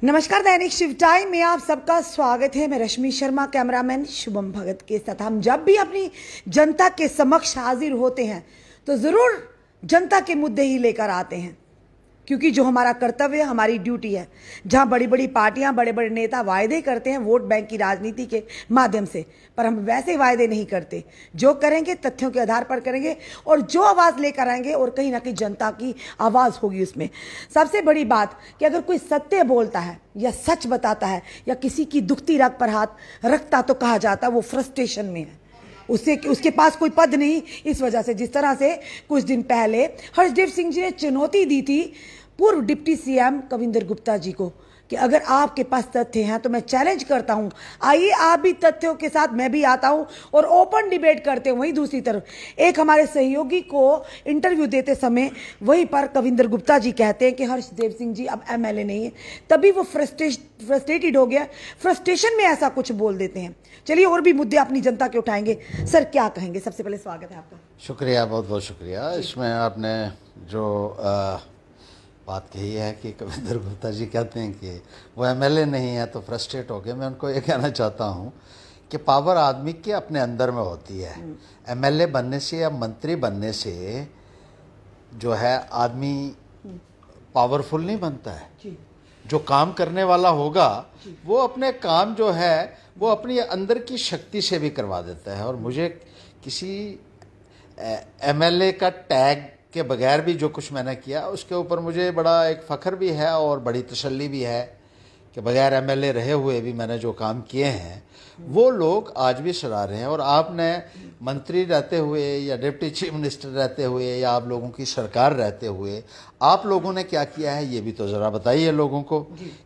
नमस्कार, दैनिक शिव टाइम में आप सबका स्वागत है। मैं रश्मि शर्मा, कैमरामैन शुभम भगत के साथ। हम जब भी अपनी जनता के समक्ष हाजिर होते हैं तो ज़रूर जनता के मुद्दे ही लेकर आते हैं, क्योंकि जो हमारा कर्तव्य, हमारी ड्यूटी है। जहां बड़ी बड़ी पार्टियां, बड़े बड़े नेता वायदे करते हैं वोट बैंक की राजनीति के माध्यम से, पर हम वैसे वायदे नहीं करते। जो करेंगे तथ्यों के आधार पर करेंगे, और जो आवाज़ लेकर आएंगे और कहीं ना कहीं जनता की आवाज़ होगी उसमें। सबसे बड़ी बात कि अगर कोई सत्य बोलता है या सच बताता है या किसी की दुखती रग पर हाथ रखता, तो कहा जाता है वो फ्रस्ट्रेशन में है, उसके पास कोई पद नहीं। इस वजह से जिस तरह से कुछ दिन पहले हर्षदेव सिंह जी ने चुनौती दी थी पूर्व डिप्टी सीएम कविंदर गुप्ता जी को कि अगर आपके पास तथ्य हैं तो मैं चैलेंज करता हूं, आइए आप भी तथ्यों के साथ, मैं भी आता हूं और ओपन डिबेट करते हैं। वहीं दूसरी तरफ एक हमारे सहयोगी को इंटरव्यू देते समय वहीं पर कविंदर गुप्ता जी कहते हैं कि हर्षदेव सिंह जी अब एमएलए नहीं है। तभी वो फ्रस्ट्रेटेड हो गया, फ्रस्ट्रेशन में ऐसा कुछ बोल देते हैं। चलिए और भी मुद्दे अपनी जनता के उठाएंगे। सर क्या कहेंगे? सबसे पहले स्वागत है आपका। शुक्रिया, बहुत बहुत शुक्रिया। इसमें आपने जो बात कही है कि कविंदर गुप्ता जी कहते हैं कि वो एमएलए नहीं है तो फ्रस्ट्रेट हो गए। मैं उनको ये कहना चाहता हूँ कि पावर आदमी के अपने अंदर में होती है। एमएलए बनने से या मंत्री बनने से जो है आदमी पावरफुल नहीं बनता है। जो काम करने वाला होगा वो अपने काम जो है वो अपनी अंदर की शक्ति से भी करवा देता है। और मुझे किसी एमएलए का टैग के बगैर भी जो कुछ मैंने किया उसके ऊपर मुझे बड़ा एक फ़ख्र भी है और बड़ी तसल्ली भी है कि बगैर एमएलए रहे हुए भी मैंने जो काम किए हैं वो लोग आज भी सराह रहे हैं। और आपने मंत्री रहते हुए या डिप्टी चीफ मिनिस्टर रहते हुए या आप लोगों की सरकार रहते हुए आप लोगों ने क्या किया है ये भी तो ज़रा बताइए लोगों को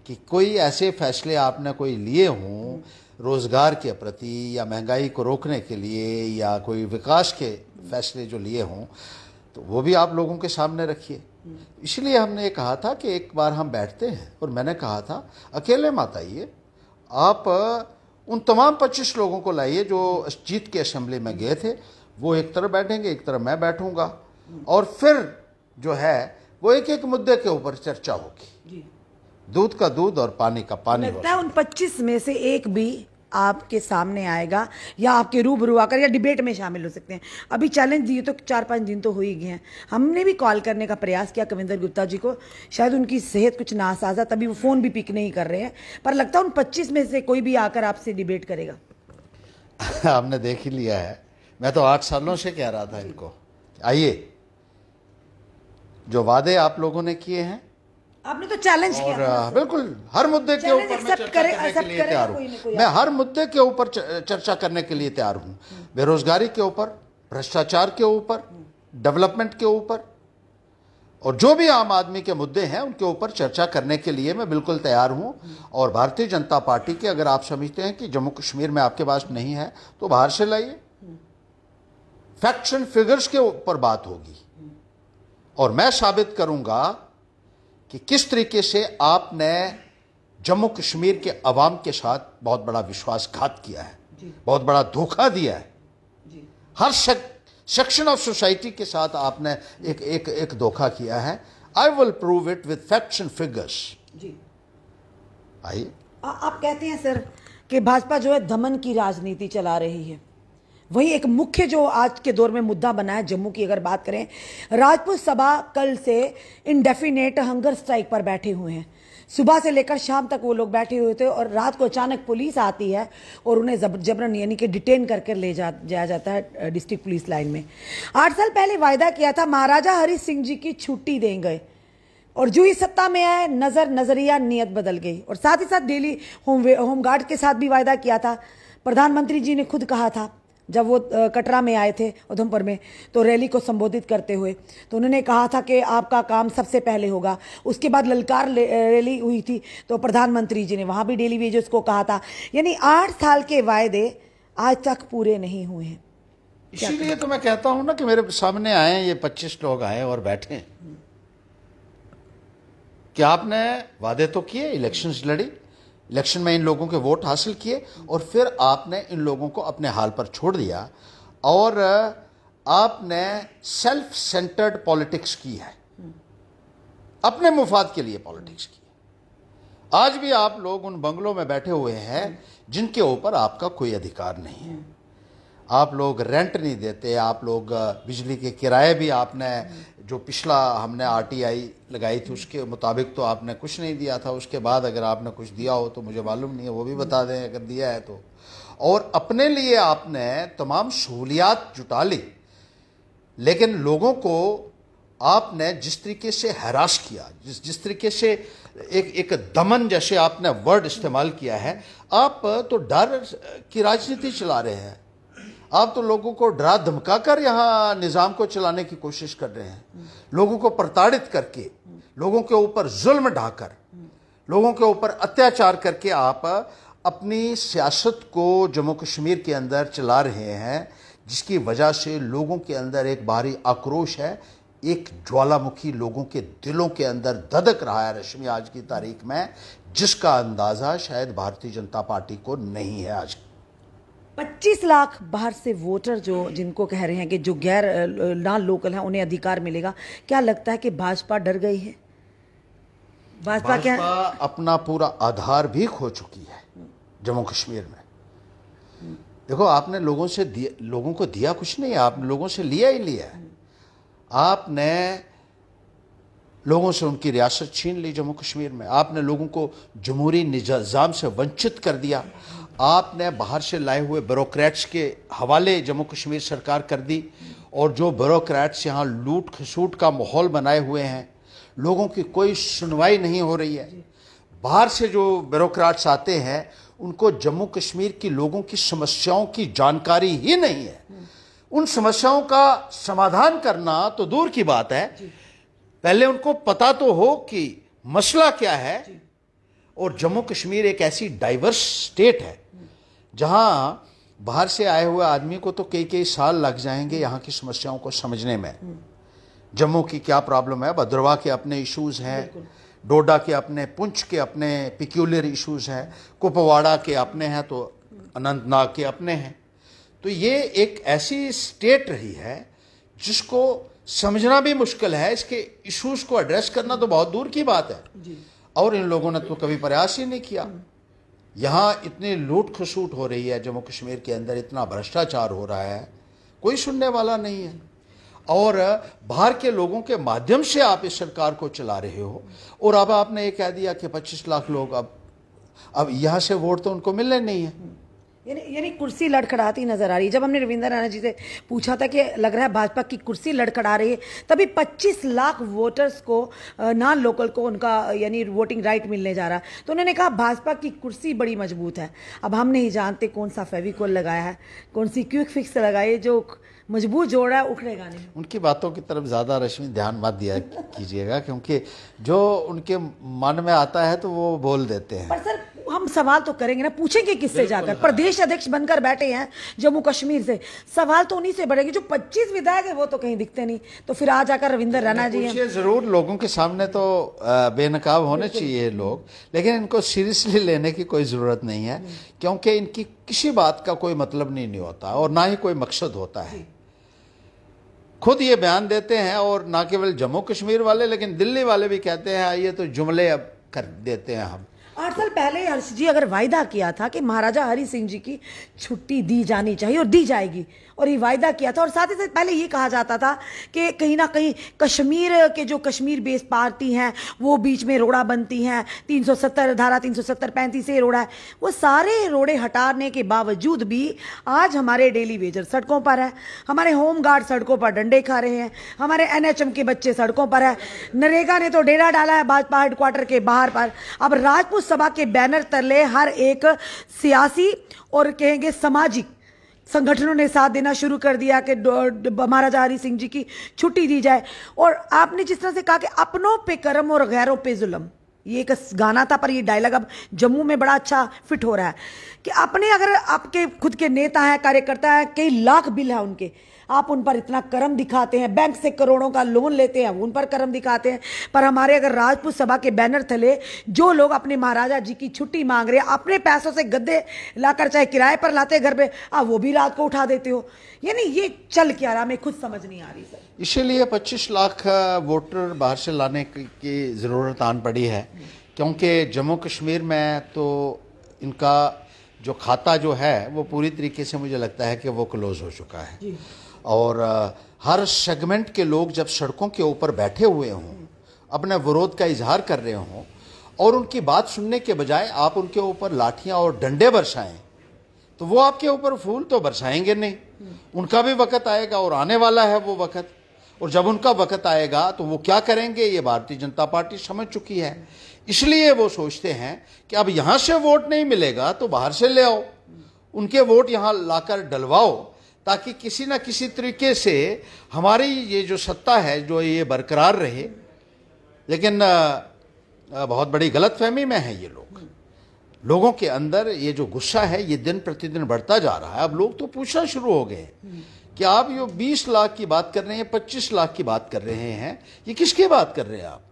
कि कोई ऐसे फैसले आपने कोई लिए हों रोज़गार के प्रति या महंगाई को रोकने के लिए या कोई विकास के फैसले जो लिए हों तो वो भी आप लोगों के सामने रखिए। इसलिए हमने ये कहा था कि एक बार हम बैठते हैं और मैंने कहा था अकेले मत आइए, आप उन तमाम 25 लोगों को लाइए जो जीत के असेंबली में गए थे। वो एक तरफ बैठेंगे, एक तरफ मैं बैठूंगा और फिर जो है वो एक एक मुद्दे के ऊपर चर्चा होगी। दूध का दूध और पानी का पानी। लगता है उन 25 में से एक भी आपके सामने आएगा या आपके रूबरू आकर या डिबेट में शामिल हो सकते हैं। अभी चैलेंज दिए तो 4-5 दिन तो हो ही गए हैं। हमने भी कॉल करने का प्रयास किया कविंदर गुप्ता जी को, शायद उनकी सेहत कुछ नासाजा, तभी वो फ़ोन भी पिक नहीं कर रहे हैं। पर लगता है उन 25 में से कोई भी आकर आपसे डिबेट करेगा। आपने देख ही लिया है। मैं तो 8 सालों से कह रहा था इनको आइए, जो वादे आप लोगों ने किए हैं आपने तो चैलेंज किया। बिल्कुल हर मुद्दे के ऊपर मैं चर्चा करने के लिए तैयार हूँ। मैं हर मुद्दे के ऊपर चर्चा करने के लिए तैयार हूँ। बेरोजगारी के ऊपर, भ्रष्टाचार के ऊपर, डेवलपमेंट के ऊपर और जो भी आम आदमी के मुद्दे हैं उनके ऊपर चर्चा करने के लिए मैं बिल्कुल तैयार हूँ। और भारतीय जनता पार्टी के अगर आप समझते हैं कि जम्मू कश्मीर में आपके पास नहीं है तो बाहर से लाइए। फैक्ट्स एंड फिगर्स के ऊपर बात होगी और मैं साबित करूंगा कि किस तरीके से आपने जम्मू कश्मीर के अवाम के साथ बहुत बड़ा विश्वासघात किया है, बहुत बड़ा धोखा दिया है। हर सेक्शन ऑफ सोसाइटी के साथ आपने एक धोखा किया है। I will prove it with facts and figures. आइए। आप कहते हैं सर कि भाजपा जो है दमन की राजनीति चला रही है। वहीं एक मुख्य जो आज के दौर में मुद्दा बना है जम्मू की अगर बात करें, राजपूत सभा कल से इंडेफिनेट हंगर स्ट्राइक पर बैठे हुए हैं। सुबह से लेकर शाम तक वो लोग बैठे हुए थे और रात को अचानक पुलिस आती है और उन्हें जबरन यानी कि डिटेन करके ले जाया जाता है डिस्ट्रिक्ट पुलिस लाइन में। 8 साल पहले वायदा किया था महाराजा हरि सिंह जी की छुट्टी देंगे और जो ही सत्ता में आए नजरिया नीयत बदल गई। और साथ ही साथ डेली होमगार्ड के साथ भी वायदा किया था। प्रधानमंत्री जी ने खुद कहा था जब वो कटरा में आए थे उधमपुर में, तो रैली को संबोधित करते हुए तो उन्होंने कहा था कि आपका काम सबसे पहले होगा। उसके बाद ललकार रैली हुई थी तो प्रधानमंत्री जी ने वहाँ भी डेली वेजेस को कहा था। यानी 8 साल के वायदे आज तक पूरे नहीं हुए हैं। इसीलिए तो मैं कहता हूँ ना कि मेरे सामने आए ये 25 लोग आए और बैठे कि आपने वादे तो किए, इलेक्शंस लड़ी, इलेक्शन में इन लोगों के वोट हासिल किए और फिर आपने इन लोगों को अपने हाल पर छोड़ दिया और आपने सेल्फ सेंटर्ड पॉलिटिक्स की है, अपने मुफाद के लिए पॉलिटिक्स की। आज भी आप लोग उन बंगलों में बैठे हुए हैं जिनके ऊपर आपका कोई अधिकार नहीं है। आप लोग रेंट नहीं देते, आप लोग बिजली के किराए भी आपने जो पिछला हमने आरटीआई लगाई थी उसके मुताबिक तो आपने कुछ नहीं दिया था। उसके बाद अगर आपने कुछ दिया हो तो मुझे मालूम नहीं है, वो भी बता दें अगर दिया है तो। और अपने लिए आपने तमाम सहूलियात जुटा ली, लेकिन लोगों को आपने जिस तरीके से हैरास किया, जिस तरीके से एक दमन जैसे आपने वर्ड इस्तेमाल किया है, आप तो डर की राजनीति चला रहे हैं। आप तो लोगों को डरा धमका कर यहाँ निज़ाम को चलाने की कोशिश कर रहे हैं, लोगों को प्रताड़ित करके, लोगों के ऊपर जुल्म ढाकर, लोगों के ऊपर अत्याचार करके आप अपनी सियासत को जम्मू कश्मीर के अंदर चला रहे हैं, जिसकी वजह से लोगों के अंदर एक भारी आक्रोश है, एक ज्वालामुखी लोगों के दिलों के अंदर धधक रहा है रश्मि आज की तारीख में, जिसका अंदाज़ा शायद भारतीय जनता पार्टी को नहीं है। आज 25 लाख बाहर से वोटर जो जिनको कह रहे हैं कि जो गैर नॉन लोकल हैं उन्हें अधिकार मिलेगा, क्या लगता है कि भाजपा डर गई है? भाजपा क्या अपना पूरा आधार भी खो चुकी है जम्मू कश्मीर में। देखो, आपने लोगों को दिया कुछ नहीं, आपने लोगों से लिया ही लिया है। आपने लोगों से उनकी रियासत छीन ली जम्मू कश्मीर में, आपने लोगों को जमहूरी निज़ाम से वंचित कर दिया, आपने बाहर से लाए हुए ब्यूरोक्रेट्स के हवाले जम्मू कश्मीर सरकार कर दी, और जो ब्यूरोक्रेट्स यहाँ लूट खसूट का माहौल बनाए हुए हैं, लोगों की कोई सुनवाई नहीं हो रही है। बाहर से जो ब्यूरोक्रेट्स आते हैं उनको जम्मू कश्मीर की लोगों की समस्याओं की जानकारी ही नहीं है। उन समस्याओं का समाधान करना तो दूर की बात है, पहले उनको पता तो हो कि मसला क्या है। और जम्मू कश्मीर एक ऐसी डाइवर्स स्टेट है जहां बाहर से आए हुए आदमी को तो कई कई साल लग जाएंगे यहाँ की समस्याओं को समझने में। जम्मू की क्या प्रॉब्लम है, भद्रवाह के अपने इश्यूज हैं, डोडा के अपने, पुंछ के अपने पिक्यूलर इश्यूज हैं, कुपवाड़ा के अपने हैं, तो अनंतनाग के अपने हैं। तो ये एक ऐसी स्टेट रही है जिसको समझना भी मुश्किल है, इसके इश्यूज को एड्रेस करना तो बहुत दूर की बात है। और इन लोगों ने तो कभी प्रयास ही नहीं किया। यहाँ इतनी लूट खसूट हो रही है जम्मू कश्मीर के अंदर, इतना भ्रष्टाचार हो रहा है, कोई सुनने वाला नहीं है। और बाहर के लोगों के माध्यम से आप इस सरकार को चला रहे हो, और अब आपने ये कह दिया कि 25 लाख लोग अब यहाँ से वोट तो उनको मिलने नहीं है। यानी कुर्सी लड़खड़ाती नजर आ रही है। जब हमने रविंद्र राणा जी से पूछा था कि लग रहा है भाजपा की कुर्सी लड़खड़ा रही है, तभी 25 लाख वोटर्स को, नॉन लोकल को, उनका यानी वोटिंग राइट मिलने जा रहा है। तो उन्होंने कहा भाजपा की कुर्सी बड़ी मजबूत है। अब हम नहीं जानते कौन सा फेविकोल लगाया है, कौन सी क्विक फिक्स लगाई जो मजबूत जोड़ रहा है, उखड़ेगा नहीं। उनकी बातों की तरफ ज़्यादा रश्मि ध्यान मत दिया कीजिएगा, क्योंकि जो उनके मन में आता है तो वो बोल देते हैं। पर सर, हम सवाल तो करेंगे ना, पूछेंगे किससे जाकर? प्रदेश अध्यक्ष बनकर बैठे हैं जम्मू कश्मीर से, सवाल तो उन्हीं से बढ़ेंगे। जो 25 विधायक है वो तो कहीं दिखते नहीं, तो फिर आज आकर रविंद्र राणा जी हैं। जरूर लोगों के सामने तो बेनकाब होने चाहिए लोग, लेकिन इनको सीरियसली लेने की कोई ज़रूरत नहीं है, क्योंकि इनकी किसी बात का कोई मतलब नहीं होता और ना ही कोई मकसद होता है। खुद ये बयान देते हैं, और ना केवल जम्मू कश्मीर वाले लेकिन दिल्ली वाले भी कहते हैं ये तो जुमले अब कर देते हैं हम। 8 साल पहले हर्ष जी अगर वायदा किया था कि महाराजा हरि सिंह जी की छुट्टी दी जानी चाहिए और दी जाएगी, और ये वायदा किया था, और साथ ही साथ पहले ये कहा जाता था कि कहीं ना कहीं कश्मीर के जो कश्मीर बेस पार्टी हैं वो बीच में रोड़ा बनती हैं, 370 धारा 370 35 से रोड़ा है। वो सारे रोड़े हटाने के बावजूद भी आज हमारे डेली वेजर सड़कों पर है, हमारे होम गार्ड सड़कों पर डंडे खा रहे हैं, हमारे NHM के बच्चे सड़कों पर है, नरेगा ने तो डेरा डाला है भाजपा हेडक्वार्टर के बाहर पर। अब राजपूत सभा के बैनर तले हर एक सियासी और कहेंगे सामाजिक संगठनों ने साथ देना शुरू कर दिया कि महाराजा हरि सिंह जी की छुट्टी दी जाए। और आपने जिस तरह से कहा कि अपनों पे कर्म और गैरों पे जुल्म, ये एक गाना था पर ये डायलॉग अब जम्मू में बड़ा अच्छा फिट हो रहा है कि अपने, अगर आपके खुद के नेता हैं, कार्यकर्ता हैं, कई लाख बिल है उनके, आप उन पर इतना कर्म दिखाते हैं, बैंक से करोड़ों का लोन लेते हैं, उन पर कर्म दिखाते हैं। पर हमारे अगर राजपूत सभा के बैनर तले जो लोग अपने महाराजा जी की छुट्टी मांग रहे हैं, अपने पैसों से गद्दे लाकर चाहे किराए पर लाते घर पे, आप वो भी रात को उठा देते हो। यानी ये चल क्या रहा, हमें खुद समझ नहीं आ रही सर। इसीलिए 25 लाख वोटर बाहर से लाने की ज़रूरत आन पड़ी है, क्योंकि जम्मू कश्मीर में तो इनका जो खाता जो है वो पूरी तरीके से मुझे लगता है कि वो क्लोज हो चुका है। और हर सेगमेंट के लोग जब सड़कों के ऊपर बैठे हुए हों, अपने विरोध का इजहार कर रहे हों, और उनकी बात सुनने के बजाय आप उनके ऊपर लाठियां और डंडे बरसाएं, तो वो आपके ऊपर फूल तो बरसाएंगे नहीं। उनका भी वक्त आएगा और आने वाला है वो वक्त, और जब उनका वक्त आएगा तो वो क्या करेंगे ये भारतीय जनता पार्टी समझ चुकी है। इसलिए वो सोचते हैं कि अब यहां से वोट नहीं मिलेगा तो बाहर से ले आओ, उनके वोट यहां लाकर डलवाओ, ताकि किसी ना किसी तरीके से हमारी ये जो सत्ता है जो ये बरकरार रहे। लेकिन बहुत बड़ी गलतफहमी में है ये लोगों के अंदर ये जो गुस्सा है ये दिन प्रतिदिन बढ़ता जा रहा है। अब लोग तो पूछना शुरू हो गए कि आप ये 20 लाख की बात कर रहे हैं, 25 लाख की बात कर रहे हैं, ये किसकी बात कर रहे हैं आप?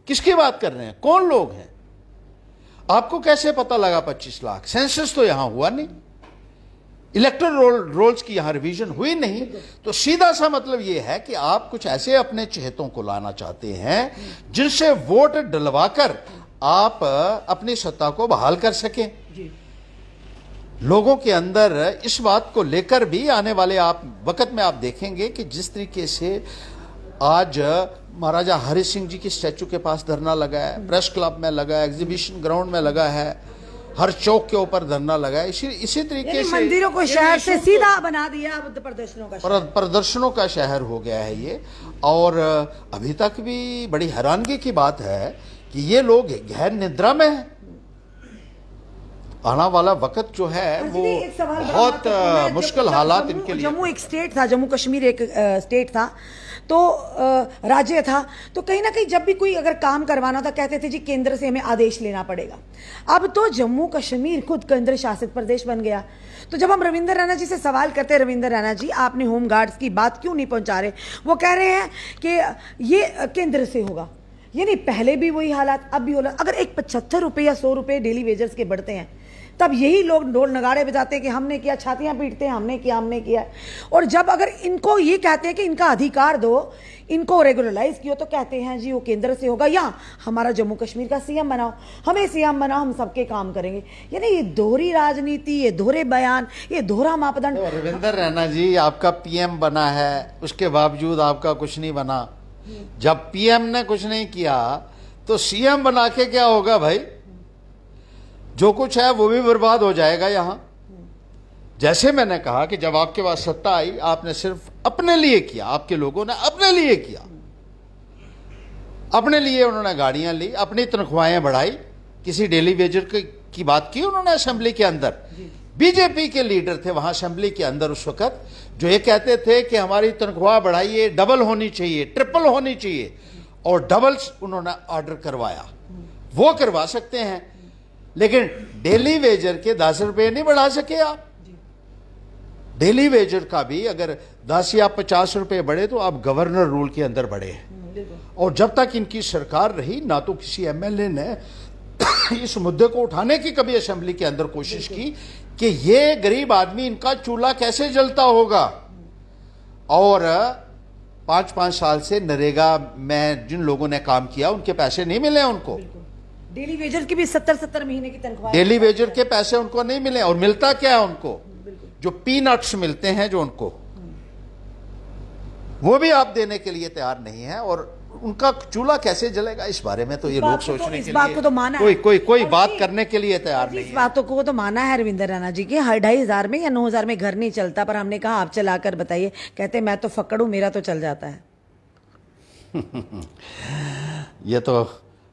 किसकी बात कर रहे हैं? कौन लोग हैं? आपको कैसे पता लगा 25 लाख? सेंसस तो यहां हुआ नहीं, इलेक्टोरल रोल्स की यहां रिवीजन हुई नहीं। तो सीधा सा मतलब यह है कि आप कुछ ऐसे अपने चहेतों को लाना चाहते हैं जिनसे वोट डलवाकर आप अपनी सत्ता को बहाल कर सकें। लोगों के अंदर इस बात को लेकर भी आने वाले आप वक्त में आप देखेंगे कि जिस तरीके से आज महाराजा हरि सिंह जी की स्टैचू के पास धरना लगा है, प्रेस क्लब में लगा है, एग्जीबिशन ग्राउंड में लगा है, हर चौक के ऊपर धरना लगा है। इसी तरीके से मंदिरों को शहर से सीधा बना दिया, अब प्रदर्शनों का शहर हो गया है ये। और अभी तक भी बड़ी हैरानगी की बात है कि ये लोग गहन निद्रा में हैं। आने वाला वक्त जो है वो बहुत मुश्किल हालात इनके लिए। जम्मू एक स्टेट था, जम्मू कश्मीर एक स्टेट था, तो राज्य था, तो कहीं ना कहीं जब भी कोई अगर काम करवाना था कहते थे जी केंद्र से हमें आदेश लेना पड़ेगा। अब तो जम्मू कश्मीर खुद केंद्र शासित प्रदेश बन गया। तो जब हम रविंद्र रैना जी से सवाल करते हैं, रविंद्र रैना जी आपने होम गार्ड्स की बात क्यों नहीं पहुंचा रहे, वो कह रहे हैं कि ये केंद्र से होगा। यानी पहले भी वही हालात, अब भी होला। अगर एक 75 रुपये या 100 रुपये डेली वेजर्स के बढ़ते हैं, तब यही लोग ढोल नगाड़े बजाते हैं कि हमने किया, छातियां पीटते हैं हमने किया। और जब अगर इनको ये कहते हैं कि इनका अधिकार दो, इनको रेगुलराइज किया, तो कहते हैं जी वो केंद्र से होगा, या हमारा जम्मू कश्मीर का सीएम बनाओ, हमें सीएम बनाओ, हम सबके काम करेंगे। यानी ये दोहरी राजनीति, ये दोहरे बयान, ये दोहरा मापदंड। तो रविंद्र रैना जी आपका पीएम बना है, उसके बावजूद आपका कुछ नहीं बना। जब पीएम ने कुछ नहीं किया तो सीएम बना के क्या होगा भाई? जो कुछ है वो भी बर्बाद हो जाएगा यहां। जैसे मैंने कहा कि जब आपके पास सत्ता आई आपने सिर्फ अपने लिए किया, आपके लोगों ने अपने लिए किया, अपने लिए उन्होंने गाड़ियां ली, अपनी तनख्वाहें बढ़ाई, किसी डेली वेजर की बात की उन्होंने असेंबली के अंदर। बीजेपी के लीडर थे वहां असेंबली के अंदर उस वक्त, जो ये कहते थे कि हमारी तनख्वाह बढ़ाइए, डबल होनी चाहिए, ट्रिपल होनी चाहिए, और डबल्स उन्होंने ऑर्डर करवाया। वो करवा सकते हैं, लेकिन डेली वेजर के 10 रुपए नहीं बढ़ा सके आप। डेली वेजर का भी अगर 10 या 50 रुपए बढ़े तो आप गवर्नर रूल के अंदर बढ़े हैं। और जब तक इनकी सरकार रही ना तो किसी एमएलए ने इस मुद्दे को उठाने की कभी असेंबली के अंदर कोशिश की कि ये गरीब आदमी, इनका चूल्हा कैसे जलता होगा। और 5-5 साल से नरेगा में जिन लोगों ने काम किया उनके पैसे नहीं मिले उनको। डेली वेजर की भी 70-70 महीने की तनख्वाह, डेली वेजर के पैसे उनको नहीं मिले। और मिलता क्या है उनको? जो पीनट्स मिलते हैं जो उनको, वो भी आप देने के लिए तैयार नहीं है। और उनका चूल्हा कैसे जलेगा इस बारे में तो ये लोग सोचने के लिए तो माना कोई बात करने के लिए तैयार नहीं है। इस बातों को तो माना है रविंद्र रैना जी के, 2,500 में या 9,000 में घर नहीं चलता, पर हमने कहा आप चलाकर बताइए। कहते मैं तो फक्कड़ हूं, मेरा तो चल जाता है। ये तो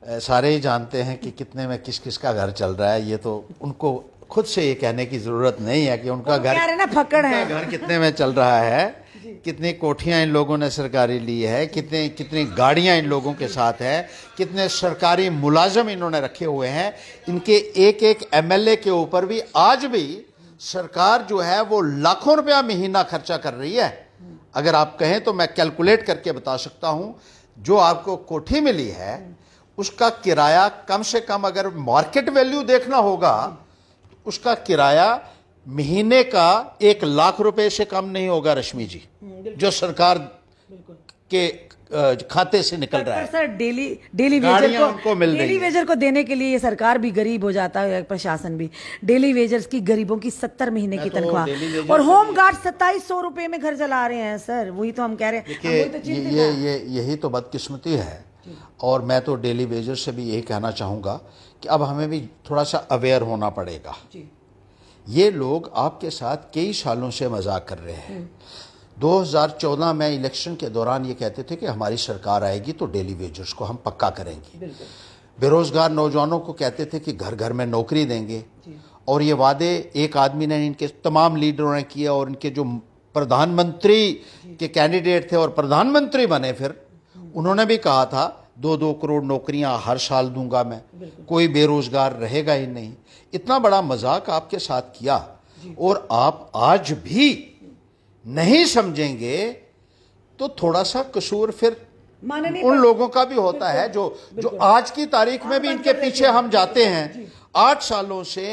सारे ही जानते हैं कि कितने में किस किस का घर चल रहा है। ये तो उनको खुद से ये कहने की जरूरत नहीं है कि उनका घर फक्कड़ है, घर कितने में चल रहा है, कितनी कोठियां इन लोगों ने सरकारी ली है, कितनी गाड़ियां इन लोगों के साथ है, कितने सरकारी मुलाजम इन्होंने रखे हुए हैं। इनके एक एमएलए के ऊपर भी आज भी सरकार जो है वो लाखों रुपया महीना खर्चा कर रही है। अगर आप कहें तो मैं कैलकुलेट करके बता सकता हूं, जो आपको कोठी मिली है उसका किराया कम से कम, अगर मार्केट वैल्यू देखना होगा, उसका किराया महीने का 1 लाख रुपए से कम नहीं होगा रश्मि जी, जो सरकार के खाते से निकल रहा है। सर डेली वेजर को देने के लिए ये सरकार भी गरीब हो जाता है, प्रशासन भी। डेली वेजर्स की, गरीबों की 70 महीने की तनख्वाह, और होम गार्ड 2700 रुपए में घर चला रहे हैं सर। वही तो हम कह रहे हैं, यही तो बदकिस्मती है। और मैं तो डेली वेजर से भी यही कहना चाहूँगा कि अब हमें भी थोड़ा सा अवेयर होना पड़ेगा। ये लोग आपके साथ कई सालों से मजाक कर रहे हैं। 2014 में इलेक्शन के दौरान ये कहते थे कि हमारी सरकार आएगी तो डेली वेजर्स को हम पक्का करेंगे। बेरोजगार नौजवानों को कहते थे कि घर घर में नौकरी देंगे। और ये वादे एक आदमी ने, इनके तमाम लीडरों ने किया, और इनके जो प्रधानमंत्री के कैंडिडेट थे और प्रधानमंत्री बने फिर, उन्होंने भी कहा था 2-2 करोड़ नौकरियां हर साल दूंगा मैं, कोई बेरोजगार रहेगा ही नहीं। इतना बड़ा मजाक आपके साथ किया, और आप आज भी नहीं समझेंगे तो थोड़ा सा कसूर फिर उन लोगों का भी होता है जो आज की तारीख में भी इनके पीछे हम जाते हैं। 8 सालों से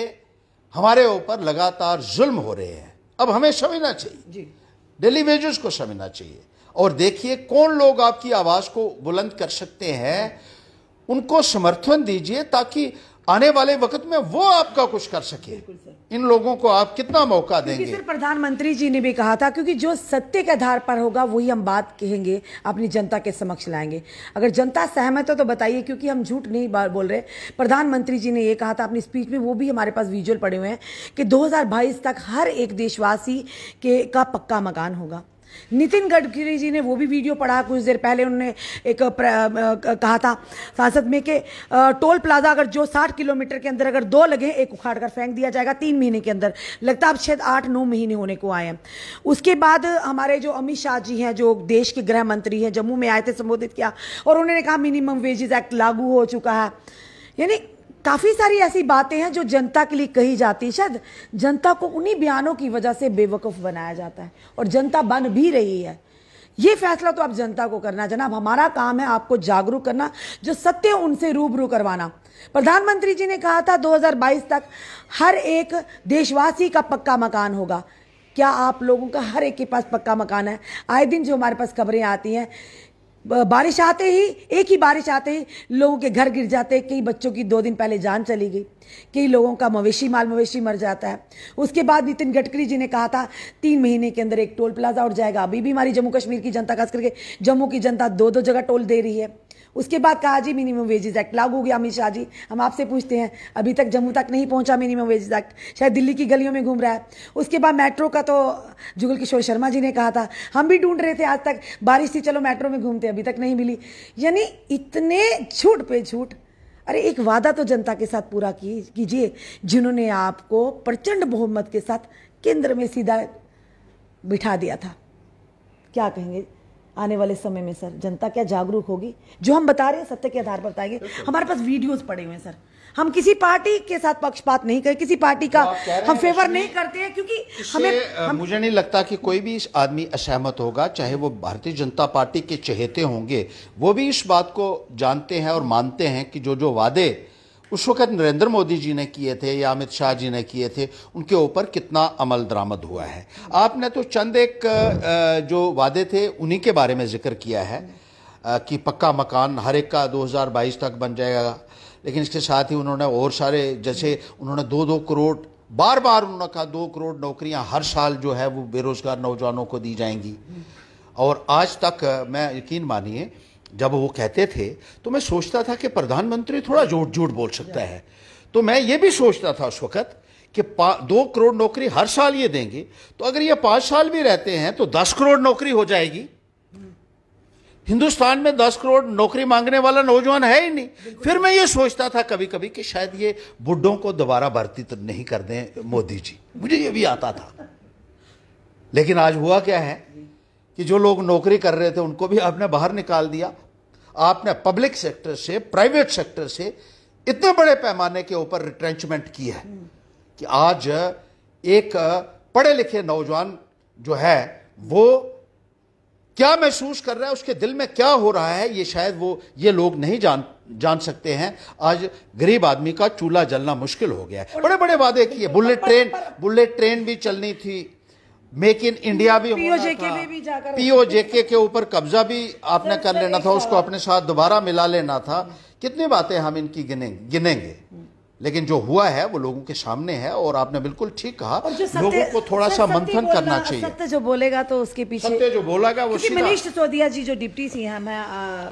हमारे ऊपर लगातार जुल्म हो रहे हैं। अब हमें समझना चाहिए, डेली वेजर्स को समझना चाहिए, और देखिए कौन लोग आपकी आवाज को बुलंद कर सकते हैं, उनको समर्थन दीजिए ताकि आने वाले वक्त में वो आपका कुछ कर सके। इन लोगों को आप कितना मौका देंगे? सर प्रधानमंत्री जी ने भी कहा था, क्योंकि जो सत्य के आधार पर होगा वही हम बात कहेंगे, अपनी जनता के समक्ष लाएंगे। अगर जनता सहमत हो तो बताइए, क्योंकि हम झूठ नहीं बोल रहे। प्रधानमंत्री जी ने ये कहा था अपनी स्पीच में, वो भी हमारे पास विजुअल पड़े हुए हैं, कि 2022 तक हर एक देशवासी का पक्का मकान होगा। नितिन गडकरी जी ने वो भी वीडियो पढ़ा कुछ देर पहले, उन्होंने एक कहा था सांसद में कि टोल प्लाजा अगर जो 60 किलोमीटर के अंदर अगर 2 लगे, एक उखाड़ कर फेंक दिया जाएगा 3 महीने के अंदर। लगता है अब शायद 8-9 महीने होने को आए हैं। उसके बाद हमारे जो अमित शाह जी हैं, जो देश के गृह मंत्री हैं, जम्मू में आए थे, संबोधित किया, और उन्होंने कहा मिनिमम वेजेस एक्ट लागू हो चुका है। यानी काफ़ी सारी ऐसी बातें हैं जो जनता के लिए कही जाती है। शायद जनता को उन्हीं बयानों की वजह से बेवकूफ़ बनाया जाता है, और जनता बन भी रही है। ये फैसला तो अब जनता को करना जनाब, हमारा काम है आपको जागरूक करना, जो सत्य उनसे रूबरू करवाना। प्रधानमंत्री जी ने कहा था 2022 तक हर एक देशवासी का पक्का मकान होगा। क्या आप लोगों का हर एक के पास पक्का मकान है? आए दिन जो हमारे पास खबरें आती हैं, बारिश आते ही, एक ही बारिश आते ही लोगों के घर गिर जाते हैं। कई बच्चों की 2 दिन पहले जान चली गई, कई लोगों का मवेशी मर जाता है। उसके बाद नितिन गडकरी जी ने कहा था 3 महीने के अंदर एक टोल प्लाजा उठ जाएगा। अभी भी हमारी जम्मू कश्मीर की जनता, खास करके जम्मू की जनता 2-2 जगह टोल दे रही है। उसके बाद कहा जी मिनिमम वेजेस एक्ट लागू हो गया। अमित शाह जी, हम आपसे पूछते हैं, अभी तक जम्मू तक नहीं पहुंचा मिनिमम वेजेस एक्ट, शायद दिल्ली की गलियों में घूम रहा है। उसके बाद मेट्रो का तो जुगल किशोर शर्मा जी ने कहा था, हम भी ढूंढ रहे थे, आज तक बारिश थी चलो मेट्रो में घूमते, अभी तक नहीं मिली। यानी इतने झूठ पे झूठ। अरे एक वादा तो जनता के साथ पूरा कीजिए, जिन्होंने आपको प्रचंड बहुमत के साथ केंद्र में सीधा बिठा दिया था। क्या कहेंगे आने वाले समय में सर, जनता क्या जागरूक होगी? जो हम बता रहे हैं सत्य के आधार पर बताएंगे। हमारे पास वीडियोस पड़े हुए हैं सर, हम किसी पार्टी के साथ पक्षपात नहीं करते, किसी पार्टी का हम फेवर नहीं करते हैं, क्योंकि मुझे नहीं लगता कि कोई भी इस आदमी असहमत होगा, चाहे वो भारतीय जनता पार्टी के चहेते होंगे, वो भी इस बात को जानते हैं और मानते हैं कि जो जो वादे उस वक्त नरेंद्र मोदी जी ने किए थे या अमित शाह जी ने किए थे, उनके ऊपर कितना अमल दरामद हुआ है। आपने तो चंद एक जो वादे थे उन्हीं के बारे में जिक्र किया है कि पक्का मकान हर एक का 2022 तक बन जाएगा, लेकिन इसके साथ ही उन्होंने और सारे, जैसे उन्होंने 2-2 करोड़, बार बार उन्होंने कहा 2 करोड़ नौकरियां हर साल जो है वो बेरोजगार नौजवानों को दी जाएंगी। और आज तक मैं यकीन मानिए जब वो कहते थे तो मैं सोचता था कि प्रधानमंत्री थोड़ा झूठ बोल सकता है। तो मैं ये भी सोचता था उस वक्त कि 2 करोड़ नौकरी हर साल ये देंगे, तो अगर ये 5 साल भी रहते हैं तो 10 करोड़ नौकरी हो जाएगी। हिंदुस्तान में 10 करोड़ नौकरी मांगने वाला नौजवान है ही नहीं। फिर मैं ये सोचता था कभी कभी कि शायद ये बुड्ढों को दोबारा भर्ती तो नहीं कर दें मोदी जी, मुझे ये भी आता था। लेकिन आज हुआ क्या है कि जो लोग नौकरी कर रहे थे उनको भी आपने बाहर निकाल दिया। आपने पब्लिक सेक्टर से, प्राइवेट सेक्टर से इतने बड़े पैमाने के ऊपर रिट्रेंचमेंट की है कि आज एक पढ़े लिखे नौजवान जो है वो क्या महसूस कर रहा है, उसके दिल में क्या हो रहा है, ये शायद ये लोग नहीं जान सकते हैं। आज गरीब आदमी का चूल्हा जलना मुश्किल हो गया है। बड़े बड़े वादे किए, बुलेट ट्रेन भी चलनी थी, मेक इन इंडिया भी होना पीओजेके था, में भी जाकर पीओजेके के ऊपर कब्जा भी आपने कर लेना था, उसको अपने साथ दोबारा मिला लेना था। कितनी बातें हम इनकी गिनेंगे, लेकिन जो हुआ है वो लोगों के सामने है। और आपने बिल्कुल ठीक कहा, लोगों को थोड़ा सा मंथन करना चाहिए। सत्य जो बोलेगा तो उसके पीछे, सत्य जो बोलेगा वो सीधा। मनीष सिसोदिया जी जो डिप्टी सीएम है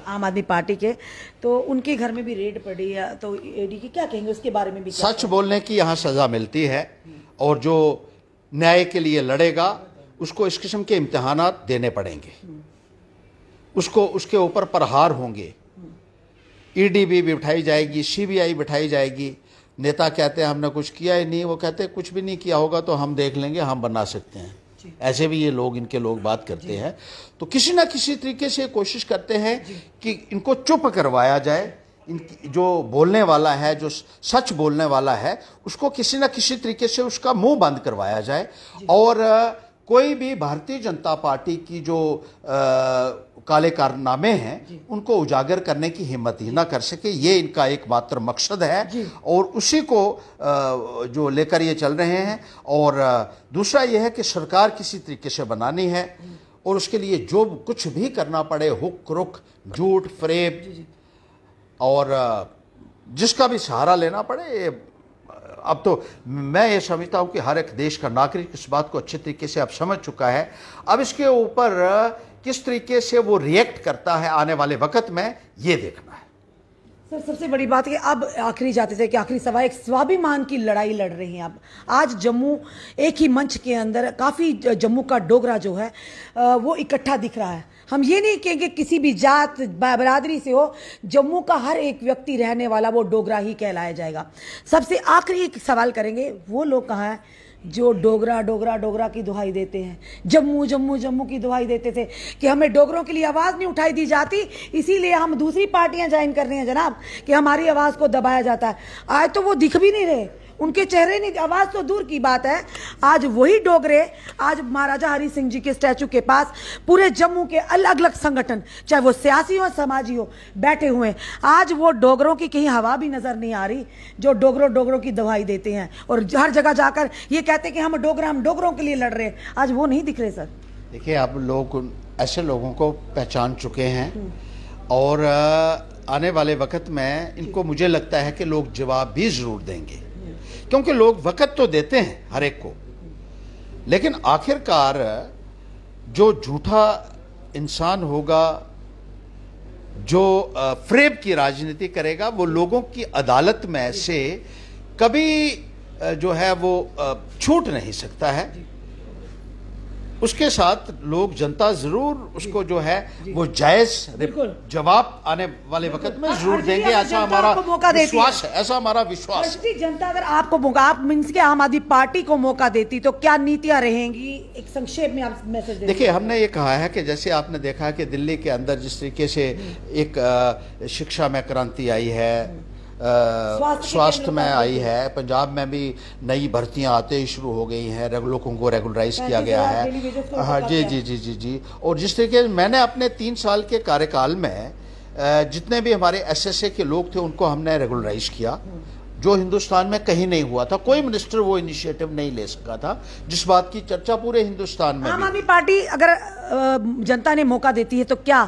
आम आदमी पार्टी के, तो उनके घर में भी रेड पड़ी है, तो ईडी की क्या कहेंगे उसके बारे में भी? सच बोलने की यहाँ सजा मिलती है, और जो न्याय के लिए लड़ेगा उसको इस किस्म के इम्तिहानात देने पड़ेंगे, उसको उसके ऊपर प्रहार होंगे। ईडी भी बिठाई जाएगी, सीबीआई बिठाई जाएगी। नेता कहते हैं हमने कुछ किया ही नहीं, वो कहते हैं कुछ भी नहीं किया होगा तो हम देख लेंगे, हम बना सकते हैं। ऐसे भी ये लोग, इनके लोग बात करते हैं। तो किसी ना किसी तरीके से कोशिश करते हैं कि इनको चुप करवाया जाए। जो बोलने वाला है, जो सच बोलने वाला है, उसको किसी ना किसी तरीके से उसका मुंह बंद करवाया जाए। और कोई भी भारतीय जनता पार्टी की जो काले कारनामे हैं उनको उजागर करने की हिम्मत ही ना कर सके, ये इनका एकमात्र मकसद है, और उसी को जो लेकर ये चल रहे हैं। और दूसरा ये है कि सरकार किसी तरीके से बनानी है, और उसके लिए जो कुछ भी करना पड़े, हुक रुक, झूठ फरेब, और जिसका भी सहारा लेना पड़े। अब तो मैं ये समझता हूं कि हर एक देश का नागरिक इस बात को अच्छे तरीके से अब समझ चुका है। अब इसके ऊपर किस तरीके से वो रिएक्ट करता है आने वाले वक्त में, ये देखना है। सर सबसे बड़ी बात है कि अब आखिरी जाते थे कि आखिरी सवाल, एक स्वाभिमान की लड़ाई लड़ रही हैं अब। आज जम्मू एक ही मंच के अंदर काफ़ी जम्मू का डोगरा जो है वो इकट्ठा दिख रहा है। हम ये नहीं कहेंगे किसी भी जात बरादरी से हो, जम्मू का हर एक व्यक्ति रहने वाला वो डोगरा ही कहलाया जाएगा। सबसे आखिरी एक सवाल करेंगे, वो लोग कहाँ हैं जो डोगरा डोगरा डोगरा की दुहाई देते हैं, जम्मू जम्मू जम्मू की दुहाई देते थे कि हमें डोगरों के लिए आवाज़ नहीं उठाई दी जाती, इसीलिए हम दूसरी पार्टियां ज्वाइन कर रही हैं जनाब, कि हमारी आवाज़ को दबाया जाता है। आज तो वो दिख भी नहीं रहे, उनके चेहरे नहीं, आवाज़ तो दूर की बात है। आज वही डोगरे, आज महाराजा हरि सिंह जी के स्टैचू के पास पूरे जम्मू के अलग अलग संगठन, चाहे वो सियासी हो समाजी हो, बैठे हुए हैं। आज वो डोगरों की कहीं हवा भी नज़र नहीं आ रही जो डोगरों की दवाई देते हैं और हर जगह जाकर ये कहते हैं कि हम डोगरों के लिए लड़ रहे हैं। आज वो नहीं दिख रहे सर। देखिए, अब लोग ऐसे लोगों को पहचान चुके हैं, और आने वाले वक्त में इनको मुझे लगता है कि लोग जवाब भी ज़रूर देंगे, क्योंकि लोग वक्त तो देते हैं हर एक को, लेकिन आखिरकार जो झूठा इंसान होगा, जो फ्रेब की राजनीति करेगा, वो लोगों की अदालत में से कभी जो है वो छूट नहीं सकता है। उसके साथ लोग, जनता जरूर उसको जो है वो जायज जवाब आने वाले वक्त में जरूर देंगे। ऐसा हमारा विश्वास है, ऐसा हमारा विश्वास है। जनता अगर आपको मौका, आप मींस के आम आदमी पार्टी को मौका देती तो क्या नीतियां रहेंगी, एक संक्षेप में आप मैसेज दें। देखिए, हमने ये कहा है कि जैसे आपने देखा कि दिल्ली के अंदर जिस तरीके से एक शिक्षा में क्रांति आई है, स्वास्थ्य में आई है, पंजाब में भी नई भर्तियां आते ही शुरू हो गई हैं, लोगों को रेगुलराइज किया गया है। हाँ जी जी जी जी जी। और जिस तरीके मैंने अपने 3 साल के कार्यकाल में जितने भी हमारे एसएसए के लोग थे उनको हमने रेगुलराइज किया, जो हिंदुस्तान में कहीं नहीं हुआ था। कोई मिनिस्टर वो इनिशिएटिव नहीं ले सका था, जिस बात की चर्चा पूरे हिंदुस्तान में। आम आदमी पार्टी अगर जनता ने मौका देती है तो क्या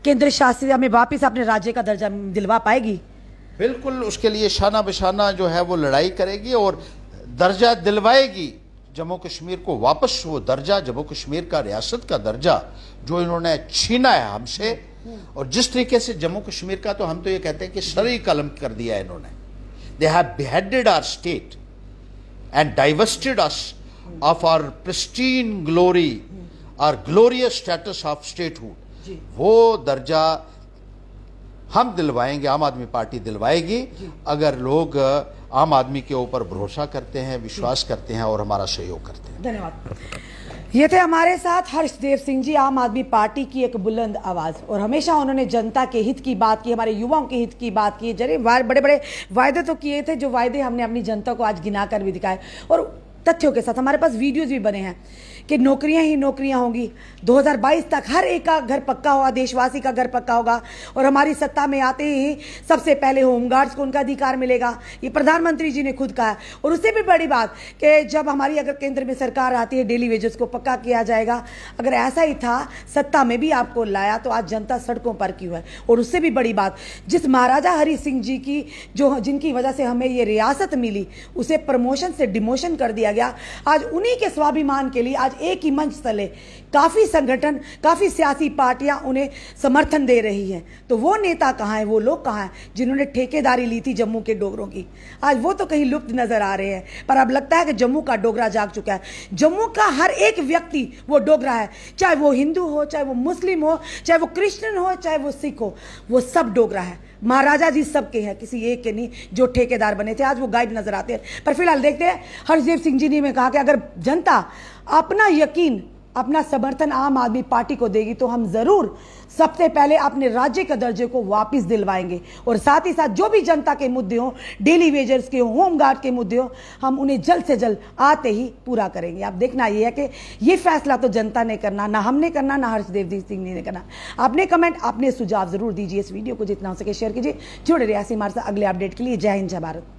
केंद्र शासित हमें वापिस अपने राज्य का दर्जा दिलवा पाएगी? बिल्कुल, उसके लिए शाना बशाना जो है वो लड़ाई करेगी और दर्जा दिलवाएगी जम्मू कश्मीर को वापस। वो दर्जा, जम्मू कश्मीर का रियासत का दर्जा जो इन्होंने छीना है हमसे, और जिस तरीके से जम्मू कश्मीर का, तो हम तो ये कहते हैं कि सर ही कलम कर दिया है इन्होंने। They have beheaded our state and divested us of our pristine glory, our glorious status of statehood। वो दर्जा हम दिलवाएंगे, आम आदमी पार्टी दिलवाएगी, अगर लोग आम आदमी के ऊपर भरोसा करते हैं, विश्वास करते हैं और हमारा सहयोग करते हैं। धन्यवाद। ये थे हमारे साथ हर्षदेव सिंह जी, आम आदमी पार्टी की एक बुलंद आवाज़, और हमेशा उन्होंने जनता के हित की बात की, हमारे युवाओं के हित की बात की। जरे बड़े बड़े वायदे तो किए थे, जो वायदे हमने अपनी जनता को आज गिना कर भी दिखाए, और तथ्यों के साथ। हमारे पास वीडियोज भी बने हैं कि नौकरियां ही नौकरियां होंगी, 2022 तक हर एक का घर पक्का होगा, देशवासी का घर पक्का होगा, और हमारी सत्ता में आते ही सबसे पहले होमगार्ड्स को उनका अधिकार मिलेगा। ये प्रधानमंत्री जी ने खुद कहा है। और उससे भी बड़ी बात कि जब हमारी अगर केंद्र में सरकार आती है, डेली वेजेस को पक्का किया जाएगा। अगर ऐसा ही था, सत्ता में भी आपको लाया, तो आज जनता सड़कों पर क्यों है? और उससे भी बड़ी बात, जिस महाराजा हरि सिंह जी की जिनकी वजह से हमें ये रियासत मिली, उसे प्रमोशन से डिमोशन कर दिया गया। आज उन्हीं के स्वाभिमान के लिए आज एक ही मंच तले काफी संगठन, काफी सियासी पार्टियां उन्हें समर्थन दे रही हैं। तो वो नेता कहां हैं, वो लोग कहां हैं जिन्होंने ठेकेदारी ली थी जम्मू के डोगरों की? आज वो तो कहीं लुप्त नजर आ रहे हैं। पर अब लगता है कि जम्मू का डोगरा जाग चुका है। जम्मू का हर एक व्यक्ति वो डोगरा है, चाहे वो हिंदू हो, चाहे वो मुस्लिम हो, चाहे वो क्रिश्चियन हो, चाहे वो सिख हो, वो सब डोगरा है। महाराजा जी सबके हैं, किसी एक के नहीं जो ठेकेदार बने थे। आज वो गायब नजर आते हैं। पर फिलहाल देखते हैं, हरदेव सिंह जी ने कहा कि अगर जनता अपना यकीन, अपना समर्थन आम आदमी पार्टी को देगी तो हम जरूर सबसे पहले अपने राज्य के दर्जे को वापस दिलवाएंगे। और साथ ही साथ जो भी जनता के मुद्दे हो, डेली वेजर्स के हो, होमगार्ड के मुद्दे हो, हम उन्हें जल्द से जल्द आते ही पूरा करेंगे। अब देखना ये है कि ये फैसला तो जनता ने करना, ना हमने करना, ना हर्षदेव सिंह ने करना। आपने कमेंट, आपने सुझाव जरूर दीजिए। इस वीडियो को जितना हो सके शेयर कीजिए। जुड़े रहिए हमारे साथ अगले अपडेट के लिए। जय हिंद, जय भारत।